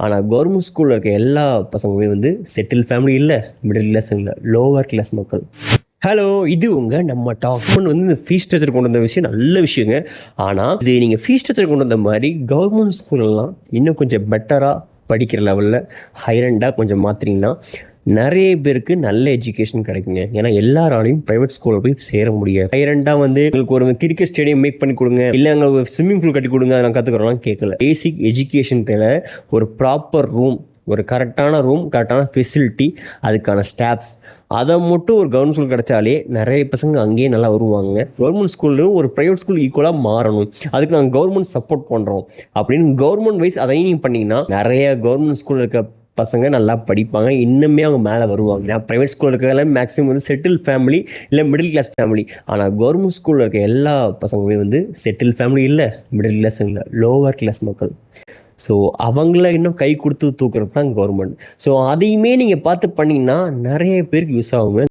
ஆனால் கவர்மெண்ட் ஸ்கூலில் இருக்க எல்லா பசங்களுமே வந்து செட்டில் ஃபேமிலி இல்லை, மிடில் கிளாஸ் இல்லை, லோவர் கிளாஸ் மக்கள். ஹலோ, இது நம்ம டாக்குமெண்ட் வந்து இந்த ஃபீஸ் ஸ்ட்ரக்சர் கொண்டு வந்த விஷயம் நல்ல விஷயங்க. ஆனால் இது நீங்கள் ஃபீஸ் ஸ்ட்ரக்சர் கொண்டு வந்த மாதிரி கவர்மெண்ட் ஸ்கூலெல்லாம் இன்னும் கொஞ்சம் பெட்டராக படிக்கிற லெவலில் ஹைரண்டாக கொஞ்சம் மாற்றினீங்கன்னா நிறைய பேருக்கு நல்ல எஜுகேஷன் கிடைக்குங்க. ஏன்னா எல்லாராலையும் ப்ரைவேட் ஸ்கூலில் போய் சேர முடியாது. ஹைரண்டாக வந்து உங்களுக்கு ஒரு கிரிக்கெட் ஸ்டேடியம் மேக் பண்ணி கொடுங்க, இல்லை அங்கே ஒரு ஸ்விம்மிங் பூல் கட்டி கொடுங்க, நான் கற்றுக்கிறோம்லாம் கேட்கல. பேசிக் எஜுகேஷன் தேவை. ஒரு ப்ராப்பர் ரூம், ஒரு கரெக்டான ரூம், கரெக்டான ஃபெசிலிட்டி, அதுக்கான ஸ்டாஃப்ஸ், அதை மட்டும் ஒரு கவர்மெண்ட் ஸ்கூல் கிடைச்சாலே நிறைய பசங்க அங்கேயே நல்லா வருவாங்க. கவர்மெண்ட் ஸ்கூல்லும் ஒரு ப்ரைவேட் ஸ்கூல் ஈக்குவலாக மாறணும், அதுக்கு நாங்கள் கவர்மெண்ட் சப்போர்ட் பண்ணுறோம் அப்படின்னு கவர்மெண்ட் வைஸ் அதையும் நீங்கள் பண்ணிங்கன்னா நிறைய கவர்மெண்ட் ஸ்கூலில் இருக்க பசங்க நல்லா படிப்பாங்க, இன்னுமே அவங்க மேலே வருவாங்க. ஏன்னா ப்ரைவேட் ஸ்கூலில் இருக்கிற மேக்ஸிமம் வந்து செட்டில் ஃபேமிலி இல்லை மிடில் கிளாஸ் ஃபேமிலி. ஆனால் கவர்மெண்ட் ஸ்கூலில் இருக்க எல்லா பசங்களுமே வந்து செட்டில் ஃபேமிலி இல்லை, மிடில் கிளாஸ் இல்லை, லோவர் கிளாஸ் மக்கள். ஸோ அவங்கள இன்னும் கை கொடுத்து தூக்குறது தான் கவர்மெண்ட். ஸோ அதையுமே நீங்கள் பார்த்து பண்ணிங்கன்னா நிறைய பேருக்கு யூஸ் ஆகுங்க.